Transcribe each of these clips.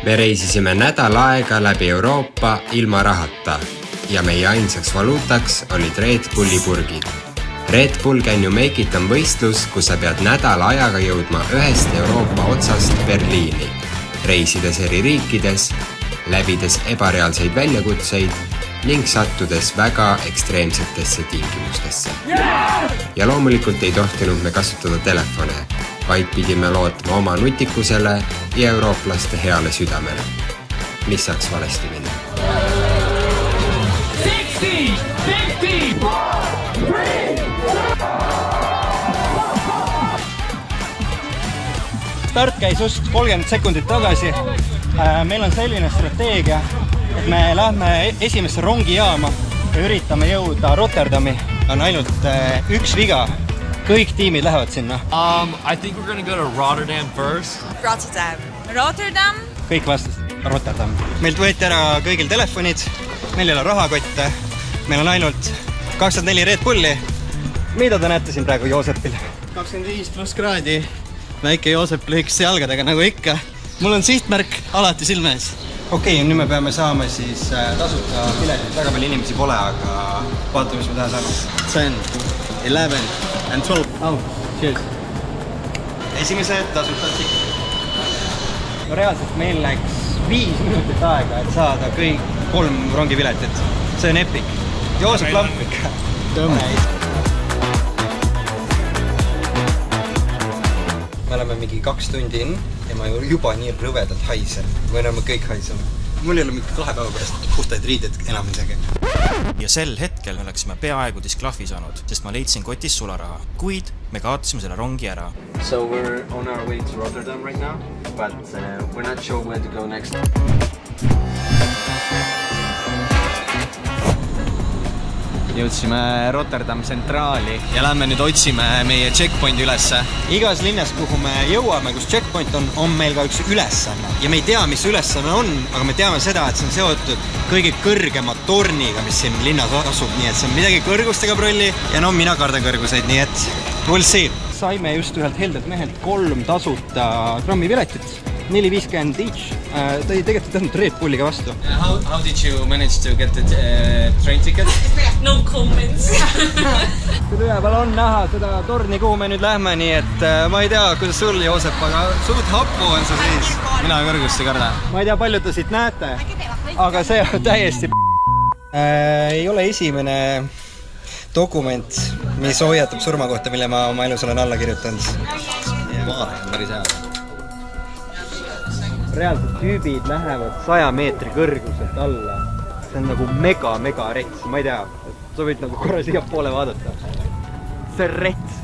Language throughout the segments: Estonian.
Me reisisime nädal aega läbi Euroopa ilma rahata ja meie ainsaks valuutaks olid Red Bulli purgid. Red Bull Can You Make It on võistlus, kus sa pead nädala ajaga jõudma ühest Euroopa otsast Berliini, reisides eri riikides, läbides ebareaalseid väljakutseid ning sattudes väga ekstreemsetesse tingimustesse. Ja loomulikult ei tohtinud me kasutada telefone, vaid pidime lootma oma nutikusele ja eurooplaste heale südamele. Mis saaks valesti minna? 60, 50, 4, 3. Start käis just 30 sekundit tagasi. Meil on selline strateegia, et me lähme esimesse rongijaama ja üritame jõuda Rotterdami. On ainult üks viga. Kõik tiimid lähevad sinna. I think we're going to go to Rotterdam first. Rotterdam. Kõik vastasid Rotterdam. Meilt võeti ära kõigil telefonid, meil ei ole rahakotte, meil on ainult 24 Red Bulli. Mida te näete siin praegu Joosepil? 25+ kraadi. Väike Joosep lühikeste jalgadega nagu ikka. Mul on sihtmärk alati silmes. Okei, nüüd me peame saama siis tasuta piletit. Väga palju inimesi pole, aga vaatame, mis me täna saame. 10, 11 and 12. Oh, cheers. Esimesed tasuta tikud. No reaalselt meil läks 5 minutit aega, et saada kõik 3 rongipiletit. See on epic. Joosep lamp ikka. Me oleme mingi 2 tundi in ja ma juba nii rõvedalt haisen. Või me kõik haiseme. Mul ei ole mingi 2 päeva pärast puhtaid riided enam isegi. Ja sel hetkel me oleksime peaaegu disklahvi saanud, sest ma leidsin kotis sularaha. Kuid me kaotasime selle rongi ära. So we're on our way to Rotterdam right now, but we're not sure where to go next. Jõudsime Rotterdam tsentraali ja lähme nüüd otsime meie checkpointi ülesse. Igas linnas, kuhu me jõuame, kus checkpoint on meil ka üks ülesanne. Ja me ei tea, mis ülesanne on, aga me teame seda, et see on seotud kõige kõrgema torniga, mis siin linnas asub. Nii et see on midagi kõrgustega prolli ja no mina kardan kõrguseid, nii et we'll see. Saime just ühelt heldelt mehelt 3 tasuta trammipiletit. 4.50 each. Ta ei tegelikult tõhnud Red Bulliga vastu. How did you manage to get the train ticket? No comments. Üleval on näha seda torni, kuhu me nüüd lähme, nii et ma ei tea, kuidas sul, Joosep, aga suht happu on see siis. Mina kõrgust ei karda. Ma ei tea, palju te siit näete, aga see on täiesti ei ole esimene dokument, mis hoiatab surma kohta, mille ma oma elus olen alla kirjutanud. Vaade on päris hea. Reaalselt tüübid lähevad 100 meetri kõrguselt alla. See on nagu mega rets, ma ei tea, sa võid nagu korra siia poole vaadata. See rets.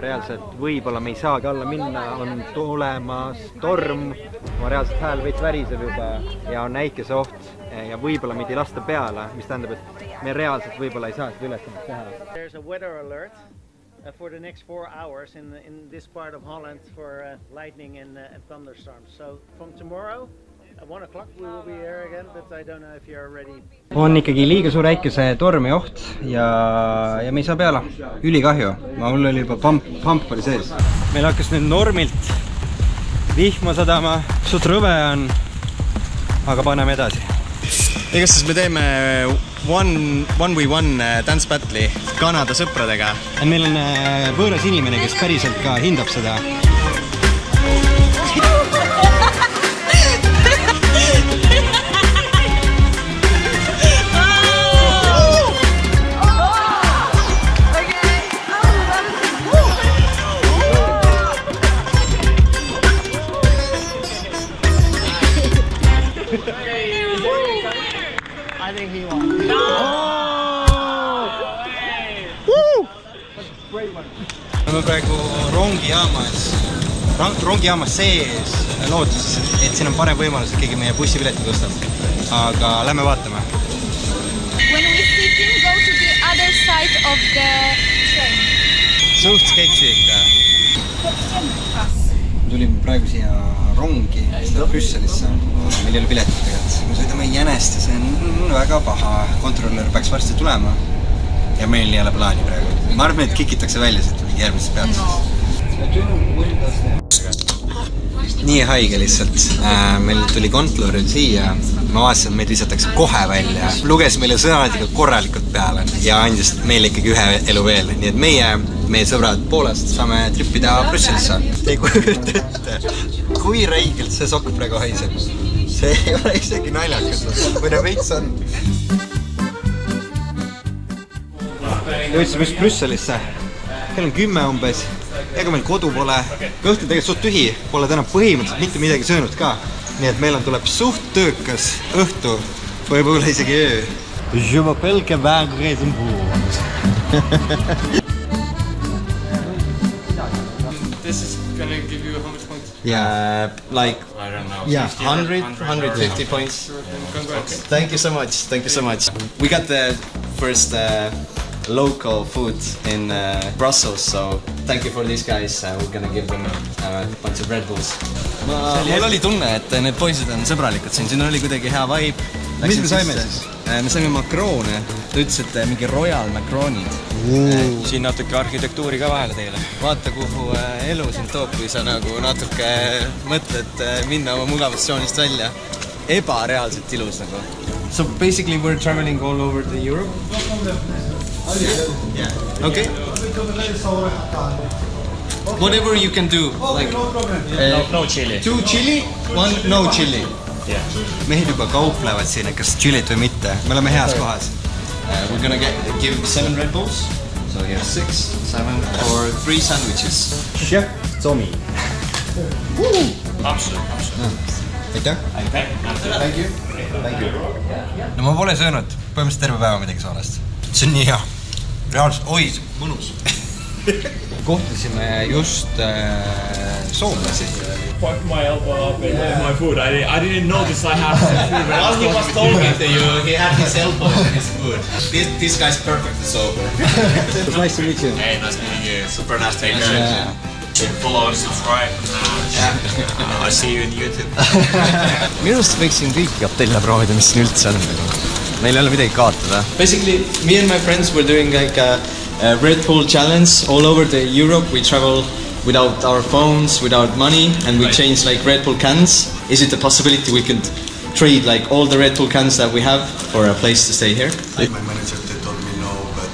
Reaalselt võibolla me ei saagi alla minna, on tulemas torm, ma reaalselt hääl veits väriseb juba ja on näikese oht ja võibolla meid ei lasta peale, mis tähendab, et me reaalselt võibolla ei saa seda ülesannet teha. There's a weather alert for the next 4 hours in this part of Holland for lightning and thunderstorms. So from tomorrow at 1 o'clock we will be here again, but I don't know if you're ready. On ikkagi liiga suur äikese tormi oht ja me ei saa peale. Ülikahju. Mul oli juba pump oli sees. Meil hakkas nüüd normilt vihma sadama. Suht rõve on, aga paneme edasi. Igastahes me teeme 1v1 dance battle'i Kanada sõpradega. Meil on võõras inimene, kes päriselt ka hindab seda. I think he won. Me praegu rongijaamas sees lootuses, et siin on parem võimalus, et keegi meie bussipiletit ostab. Aga lähme vaatame. When we sit in, go to the other side of the train. Suht sketši ikka. Tulime praegu siia rongi, seda Brüsselisse. Meil ei ole piletit tegelikult. Me sõidame jänest ja see on väga paha. Kontrollör peaks varsti tulema. Ja meil ei ole plaani praegu. Ma arvan, et kikitakse välja siit järgmises peatuses. nii haige lihtsalt. Meil tuli kontloril siia, ma vaatasin, et meid visatakse kohe välja. Luges meile sõnad ikka korralikult peale ja andis meile ikkagi ühe elu veel. Nii et meie sõbrad Poolast saame trippida Brüsselisse. Ei kujuta ette, kui räigelt see sokk praegu haiseb. See ei ole isegi naljakas. Või nagu veits on. Jõudsime just Brüsselisse. Kell on 10 umbes. Ega meil kodu pole, õhtul tegelikult suht tühi, pole täna põhimõtteliselt mitte midagi söönud ka. Nii et meil tuleb suht töökas õhtu, võib-olla isegi öö. Je m'appelle Kevin Reisenbourg. This is gonna give you how much points? Yeah, like I don't know. yeah, 150 points. Congrats. Thank you so much. Thank you so much. We got the first local food in Brussels, so thank you for these guys. We're gonna give them a bunch of Red Bulls. Mul oli tunne, et need poisid on sõbralikud siin oli kuidagi hea vibe. Mis me saime siis? Me saime makroone. Ta ütles, et mingi Royal Macronid. Siin natuke arhitektuuri ka vahele teile. Vaata, kuhu elu sind toob, kui sa nagu natuke mõtled minna oma mugavustsoonist välja. Ebareaalselt ilus nagu. So basically we're traveling all over the Europe. Yeah. Okay. Whatever you can do. Like, No chili. 2 chili, 1 no chili. Yeah. Mehed juba kauplevad siin, et kas chilit või mitte. Me oleme heas kohas. We're gonna give 7 Red Bulls. So here's 6, 7 for 3 sandwiches. Chef Tommy. Aitäh. Thank you. Thank you. No ma pole söönud põhimõtteliselt terve päeva midagi soolest. See on nii hea. Reaalselt, oi, mõnus. Kohtusime just soomlasi. Fucked my elbow up and my food. I didn't notice I have some food. While he was talking to you, he had his elbow in his food. This guy's perfectly sober. It's nice to meet you. Hey, nice meeting you. Super nice to meet you. Follow, subscribe. I'll see you in YouTube. Minu arust võiks siin kõiki hotelle proovida, mis siin üldse on. Meil ei ole midagi kaotada. Basically, me and my friends were doing like a Red Bull challenge all over the Europe. We travel without our phones, without money, and we change like Red Bull cans. Is it a possibility we could trade like all the Red Bull cans that we have for a place to stay here? My manager they told me no, but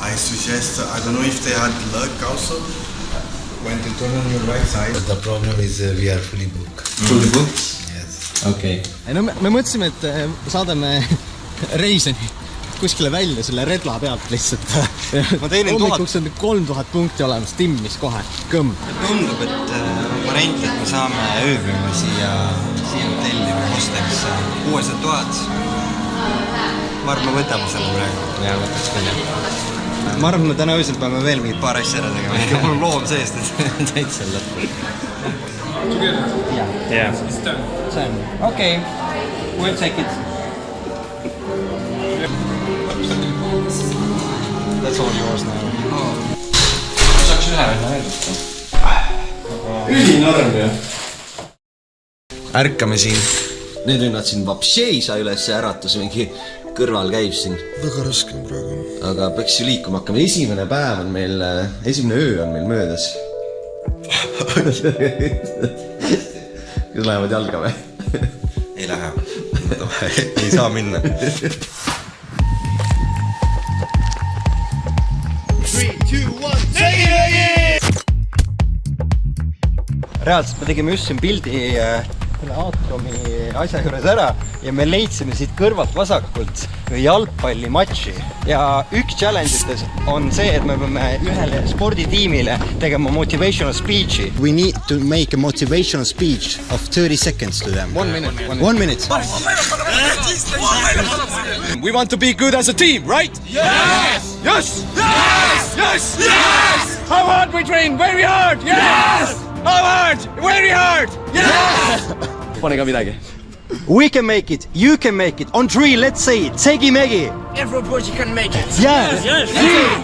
I suggest, I don't know if they had luck also. When to turn on your right side. But the problem is we are fully booked. Fully booked? Yes. Okay. No me mõtlesime, et saadame Reiseni kuskile välja selle redla pealt lihtsalt. Hommikuks on 3000 punkti olemas, timmis kohe, kõmm. Tundub, et variant, et me saame ööbima siia hotelli või hostelisse 600 000. Ma arvan, me võtame selle praegu. Ja, võtaks küll, jah. Ma arvan, et täna öösel peame veel mingid paar asja ära tegema. Ikka mul on loom seest, et täitsa lõppu. Yeah. Okay, we'll take it. That's all yours now. Saaks ühe veel. Ülinorm ju. ärkame siin. Need vennad siin vapsi ei saa üles ja äratus mingi kõrval käib siin. Väga raske on praegu. Aga peaks ju liikuma hakkama. Esimene päev on meil, esimene öö on meil möödas. Kas lähevad jalga või? Ei lähe. Ei saa minna. 3, 2, 1, take it! Reaalselt me tegime just siin pildi Aatrumi asja juures ära ja me leidsime siit kõrvalt vasakult jalgpallimatši. Ja üks challenge'ites on see, et me peame ühele sporditiimile tegema motivational speech'i. We need to make a motivational speech of 30 seconds to them. 1 minute. 1 minute. We want to be good as a team, right? Yes! Yes! Yes! Yes! Yes! How hard we train? Very hard! Yes! How hard? Very hard! Yes! Pane ka midagi. We can make it. You can make it. On 3, let's say it. Tegi-megi. Everybody can make it. Yes. 3,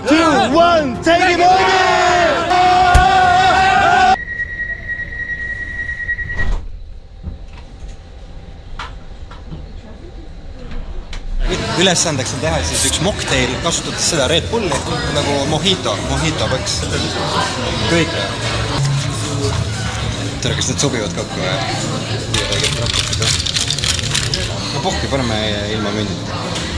2, 1. Tegi-megi! Ülesandeks on teha siis üks mocktail, kasutades seda Red Bulli nagu mojito põks. Kõik. tere, kas need sobivad kokku või? No pohki, paneme ilma mündit.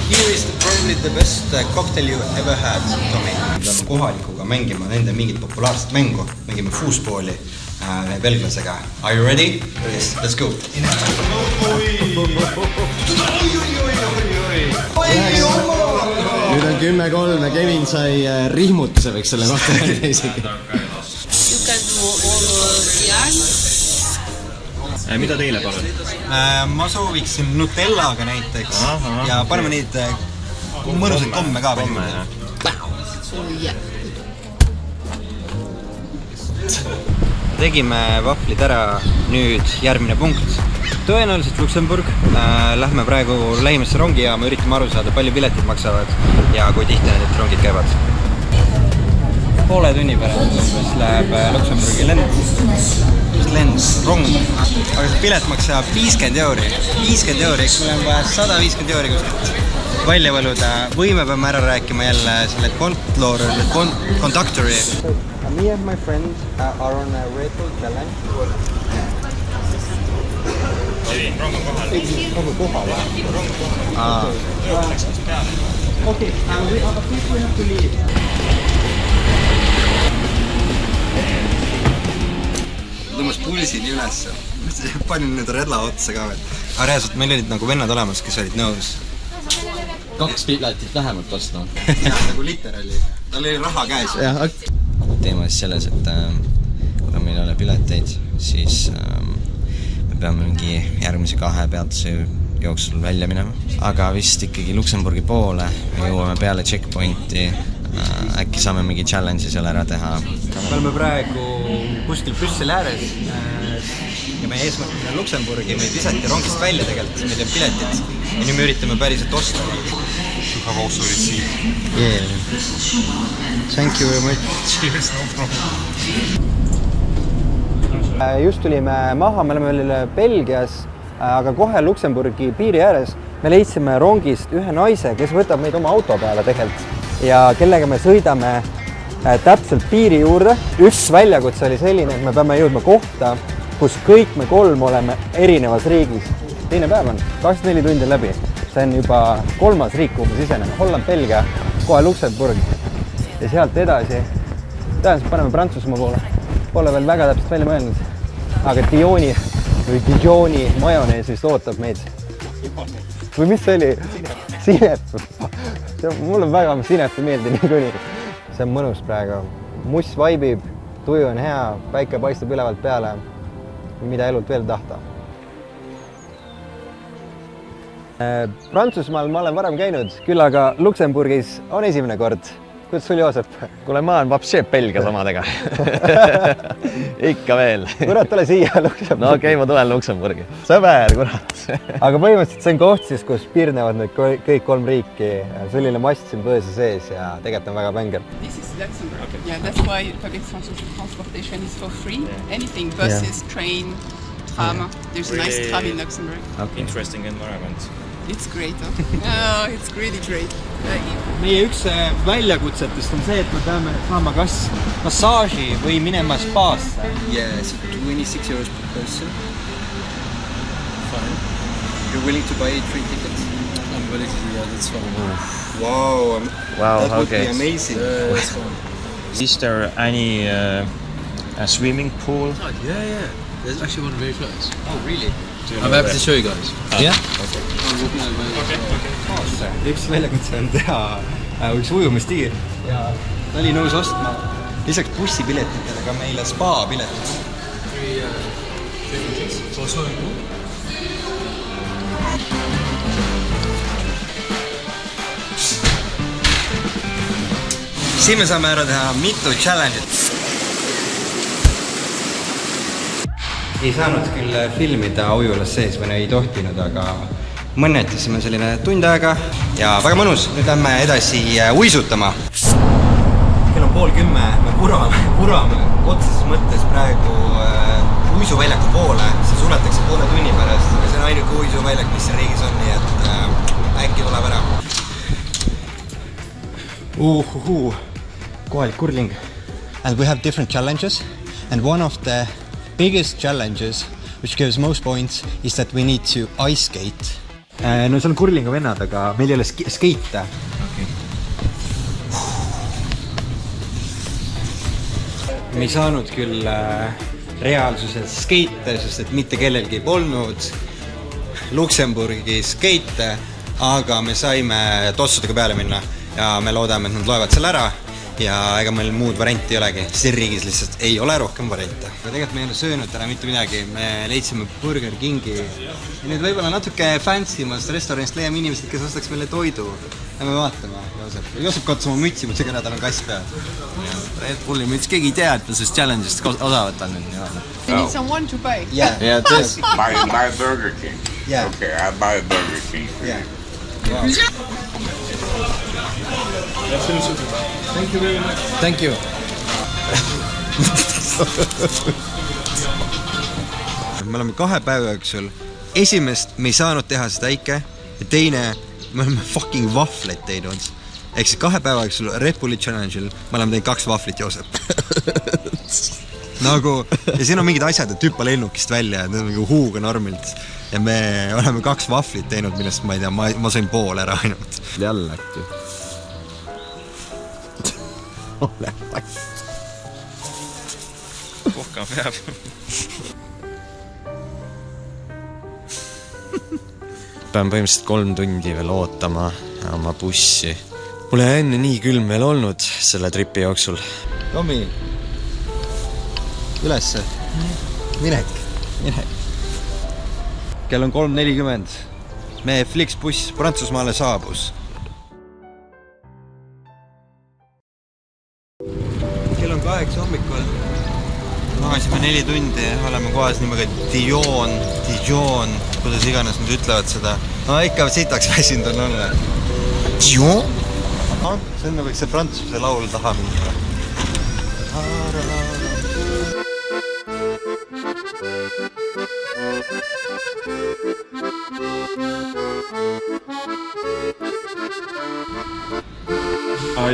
Here is probably the best cocktail you ever had, Tommy. Peame kohalikuga mängima nende mingit populaarset mängu. Mängime fuusbooli belglasega. Are you ready? Yes, let's go. Nüüd on 10-3 ja Kevin sai rihmutuse, võiks selle kohta öelda isegi. Mida teile palun? Ma sooviksin Nutellaga näiteks ja paneme neid mõnusaid komme ka veel. Tegime vaflid ära, nüüd järgmine punkt. Tõenäoliselt Luksemburg. Lähme praegu lähimasse rongi ja me üritame aru saada, palju piletid maksavad ja kui tihti need rongid käivad. Poole tunni pärast läheb Luksemburgi lend, rong. Aga see pilet maksab 50 €. 50 €, eks meil on vaja 150 € kuskilt välja valuda. Või me peame ära rääkima jälle selle conductori. Me and my friend are on a Red Bull challenge. Rong on kohal. Rong on kohal, jah? Okei, we have to leave. Tõmbas pulsi nii üles. Panin nüüd redla otsa ka veel. Aga reaalselt meil olid nagu vennad olemas, kes olid nõus. 2 piletit vähemalt ostma. Nagu literaali. Tal oli raha käes. Teema siis selles, et kuna meil ei ole pileteid, siis me peame mingi järgmise 2 peatuse jooksul välja minema. Aga vist ikkagi Luksemburgi poole me jõuame peale checkpointi. Äkki saame mingi challenge'i seal ära teha. Me oleme praegu kuskil Brüsseli ääres ja meie eesmärk on Luksemburgi. Meid visati rongist välja tegelikult, meil on piletid ja nüüd me üritame päriselt osta. You have also received. Yeah. Thank you very much. Cheers, no problem. Just tulime maha, me oleme veel Belgias, aga kohe Luksemburgi piiri ääres me leidsime rongist ühe naise, kes võtab meid oma auto peale tegelikult ja kellega me sõidame täpselt piiri juurde. Üks väljakutse oli selline, et me peame jõudma kohta, kus kõik me 3 oleme erinevas riigis. Teine päev on 24 tundi läbi. See on juba 3. riik, kuhu me siseneme. Holland, Belgia, kohe Luksemburg ja sealt edasi. Tõenäoliselt paneme Prantsusmaa poole. Pole veel väga täpselt välja mõelnud. Aga Dijoni majonees vist ootab meid. Või mis see oli? Sinep. Mulle väga Sinep ei meeldi niikuinii. See on mõnus praegu. Muss vaibib, tuju on hea, päike paistab ülevalt peale. Mida elult veel tahta. Prantsusmaal ma olen varem käinud, küll aga Luksemburgis on esimene kord. Kuidas sul, Joosep? Kuule, ma olen vapsi Belgias omadega. Ikka veel. Kurat, tule siia Luksemburgi. No okei, ma tulen Luksemburgi. Sõber, kurat. Aga põhimõtteliselt see on koht siis, kus piirnevad need kõik 3 riiki. Selline mast siin põõsa sees ja tegelikult on väga bänger. This is Luxembourg. Okay. Yeah, that's why public transportation is for free. Anything, buses, train, tram. There's a nice tram in Luxembourg. Okay. Interesting environment. It's great, huh? It's really great. Meie üks väljakutsetest on see, et me peame saama kas massaaži või minema spaasse. Yeah, so 26 € per person. Fine. You're willing to buy 3 tickets? I'm willing to, yeah, that's fine. Wow, that would be amazing. That's fine. Is there any swimming pool? Yeah. There's actually one very close. Oh, really? I'm happy to show you guys. Yeah? Okay. Üks väljakutse on teha üks ujumistiir ja ta oli nõus ostma lisaks bussipiletitele ka meile spa-piletid. Siin me saame ära teha mitu challenge'it. Ei saanud küll filmida ujulas sees, me ei tohtinud, aga mõnetasime selline tund aega ja väga mõnus. Nüüd lähme edasi uisutama. Kell on 9:30, me purame otseses mõttes praegu uisuväljaku poole. See suletakse poole tunni pärast, aga see on ainuke uisuväljak, mis siin riigis on, nii et äkki tuleb ära. Kohalik kurling. And we have different challenges and one of the biggest challenges, which gives most points, is that we need to ice skate. No seal on kurlinga vennad, aga meil ei ole skeite. Okay. Me ei saanud küll reaalsuses skeite, sest et mitte kellelgi polnud Luksemburgi skeite, aga me saime tossudega peale minna ja me loodame, et nad loevad selle ära ja ega meil muud varianti ei olegi. Siin riigis lihtsalt ei ole rohkem variante. Tegelikult me ei ole söönud täna mitte midagi. Me leidsime Burger Kingi ja nüüd võib-olla natuke fancy'mast restoranist leiame inimesed, kes ostaks meile toidu. Ja me vaatame, Joosep. Joosep kaotas oma mütsi, mõtles, et tal on kass peal. Red Bulli müts, keegi ei tea, et ta sellest challenge'ist osa võtan nüüd. You need someone to buy. Yeah. Yeah, this. Buy Burger King. Yeah. Okay, I buy Burger King. Yeah. Wow. Thank you very much. Thank you. Me oleme 2 päeva jooksul. Esimest me ei saanud teha seda ikka ja teine me oleme fucking vaflet teinud. Ehk siis 2 päeva jooksul Red Bulli Challenge'il me oleme teinud 2 vaflit, Joosep. Nagu, ja siin on mingid asjad, et hüppa lennukist välja, et need on nagu huuga normilt. Ja me oleme 2 vaflit teinud, millest ma ei tea, ma sain pool ära ainult. Jälle äkki. Ole vast. Puhka peab. Pean põhimõtteliselt 3 tundi veel ootama oma bussi. Pole enne nii külm veel olnud selle tripi jooksul. Tomi, ülesse. Minek. Kell on 3:40. Meie Flixbuss Prantsusmaale saabus. Kell on 8 hommikul. Magasime 4 tundi, oleme kohas nimega Dijon, kuidas iganes nad ütlevad seda. No ikka sitaks väsinud on olla. Dijon? See on nagu see prantsuse laul taha mingi.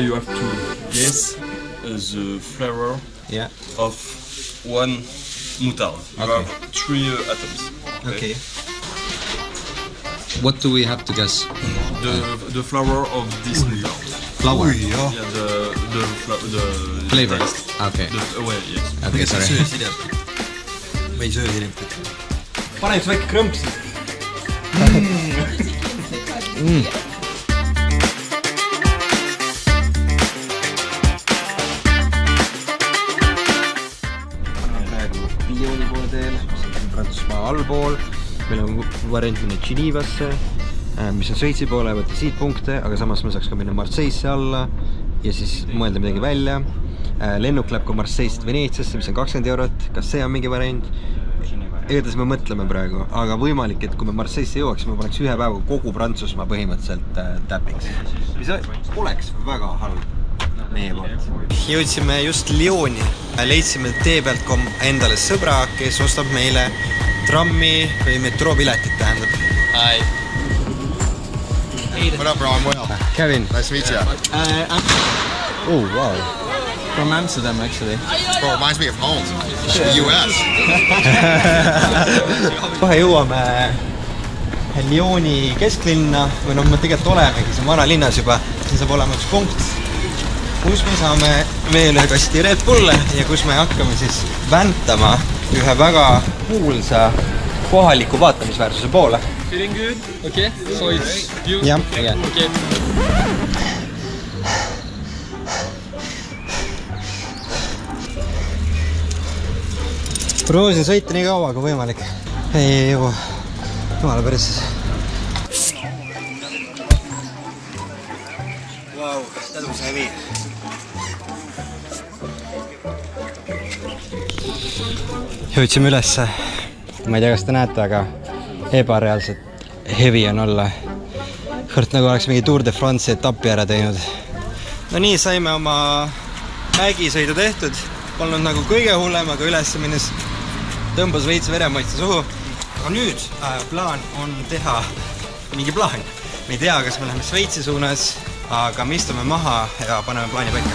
You have to guess the flavor of one moutarde. You have 3 atoms. Okay. What do we have to guess? The flavor of this moutarde. Flour? Yeah, the flavor. Taste. Okay. Yes. Okay, sorry. Või söösilipid. Pane üks väike krõmps. Lyoni poole teel, Prantsusmaa allpool. Meil on variant minna Genevasse, mis on Šveitsi poole, võtta siit punkte, aga samas me saaks ka minna Marseille'sse alla ja siis mõelda midagi välja. Lennuk läheb ka Marseille'st Veneetsiasse, mis on 20 €. Kas see on mingi variant? Igatahes me mõtleme praegu, aga võimalik, et kui me Marseille'sse jõuaks, me paneks 1 päeva kogu Prantsusmaa põhimõtteliselt täpiks. Mis oleks väga halb meie poolt. Jõudsime just Lyoni. Leidsime tee pealt endale sõbra, kes ostab meile trammi või metroopiletit tähendab. Hi. What up, bro? I'm Will. Kevin. Nice to meet you. Oh, wow. From Amsterdam, actually. Bro, reminds me of home. US. Kohe jõuame Lyoni kesklinna, või me tegelikult olemegi siin vanalinnas juba. Siin saab olema üks punkt, kus me saame veel ühe kasti Red Bulle ja kus me hakkame siis väntama ühe väga kuulsa kohaliku vaatamisväärsuse poole. Feeling good? Okay, so it's you? Yeah. Okay. Proosin sõita nii kaua kui võimalik. Ei jõua. Jumala päris. Wow, that was heavy. Jõudsime ülesse. Ma ei tea, kas te näete, aga ebareaalselt heavy on olla. Kõrt nagu oleks mingi Tour de France etapi ära teinud. No nii, saime oma mägisõidu tehtud. Polnud nagu kõige hullem, aga ülesse minnes tõmbas veits veremaitse suhu. Aga nüüd plaan on teha mingi plaan. Me ei tea, kas me läheme Šveitsi suunas, aga me istume maha ja paneme plaani paika.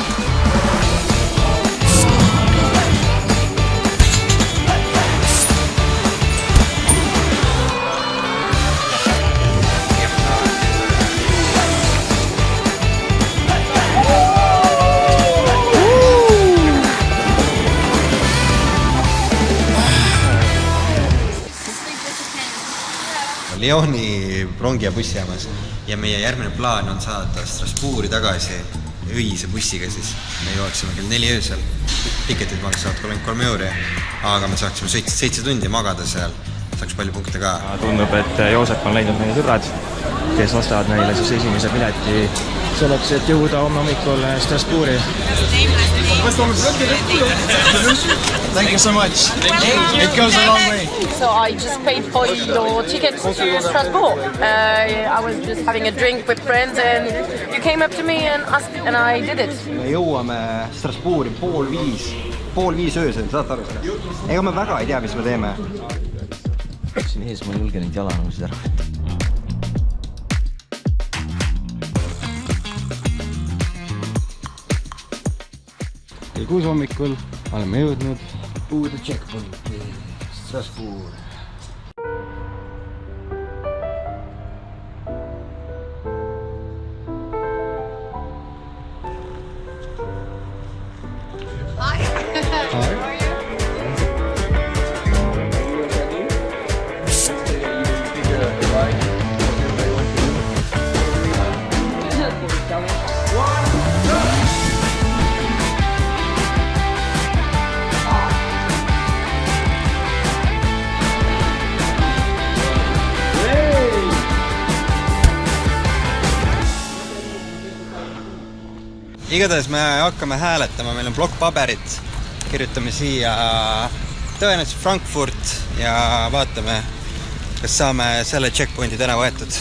Lyoni rongi- ja bussijaamas ja meie järgmine plaan on saada Strasbourgi tagasi öise bussiga siis. Me jooksime kell 4 öösel. Tiketid maksavad 33 €, aga me saaksime 7 tundi magada seal. Saaks palju punkte ka. Tundub, et Joosep on leidnud meie sõbrad, kes ostavad neile siis esimese pileti selleks, et jõuda homme hommikul Strasbourgi. Thank you so much. It goes a long way. So I just paid for your tickets to Strasbourg. I was just having a drink with friends and you came up to me and asked and I did it. Me jõuame Strasbourgi 4:30 öösel, saate aru seda? Ega me väga ei tea, mis me teeme. Siin ees ma ei julge neid jalanõusid ära võtta. Kell 6 hommikul oleme jõudnud uude checkpointi Strasbourg. Igatahes me hakkame hääletama, meil on plokk paberit, kirjutame siia tõenäoliselt Frankfurt ja vaatame, kas saame selle checkpointi täna võetud.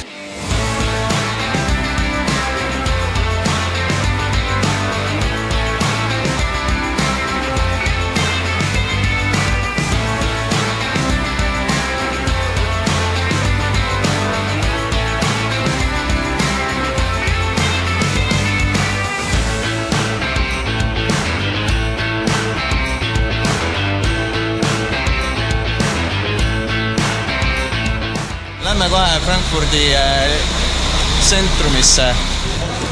Lähme kohe Frankfurdi sentrumisse.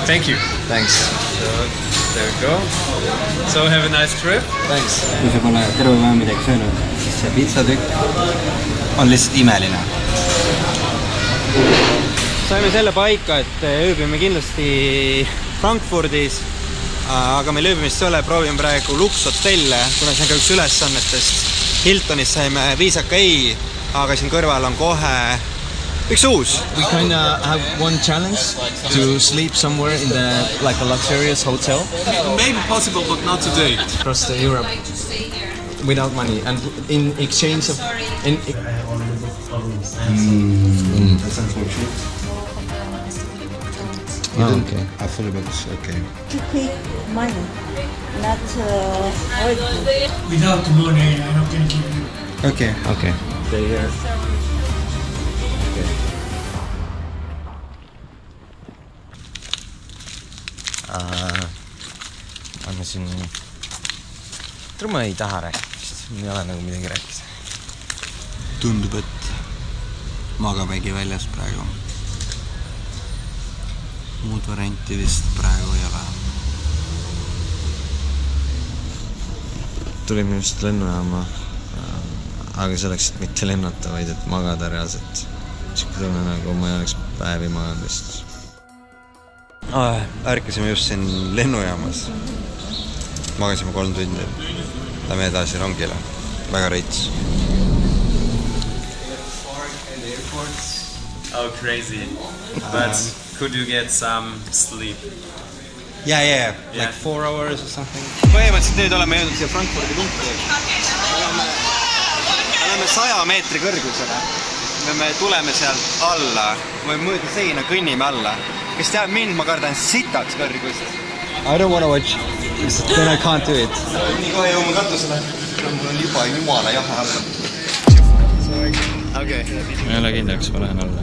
Thank you. Thanks. So, there we go. So have a nice trip. Thanks. Kui sa pole terve päeva midagi söönud, siis see pizzatükk on lihtsalt imeline. Saime selle paika, et ööbime kindlasti Frankfurdis, aga meil ööbimist ei ole, proovime praegu lukshotelle, kuna see on ka üks ülesannetest. Hiltonis saime viisaka ei, aga siin kõrval on kohe üks uus. We kind of have one challenge to sleep somewhere in like a luxurious hotel. Maybe possible, but not today. Across Europe without money and in exchange of... That's unfortunate. Okay. I thought about this, okay. To pay money, not without the money, I'm not going to give you. Okay. Okay. Stay here. Anna siin... Ma ei taha rääkida, ei ole nagu midagi rääkida. Tundub, et magamägi väljas praegu. Muud varianti vist praegu ei ole. Tulime just lennujaama, aga selleks, et mitte lennata, vaid et magada reaalselt. Sikke tunne nagu ma ei oleks päevi magandist. Ärkasime just siin lennujaamas. Magasime 3 tundi. Lähme edasi rongile. Väga reits. Oh, crazy. But could you get some sleep? Yeah. Like 4 hours or something. Põhimõtteliselt nüüd oleme jõudnud siia Frankfurdi punkti. Oleme 100 meetri kõrgusele. Me tuleme sealt alla. Me mõõda seina, kõnnime alla. Kes teab mind, ma kardan sitaks kõrgust. I don't wanna watch. Then I can't do it. Nii kohe jõuame katusele. Mul on juba jumala jahe alla. Okay. Ma ei ole kindel, kas ma lähen alla.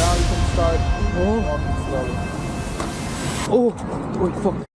Now you can start walking slowly. Oh, fuck.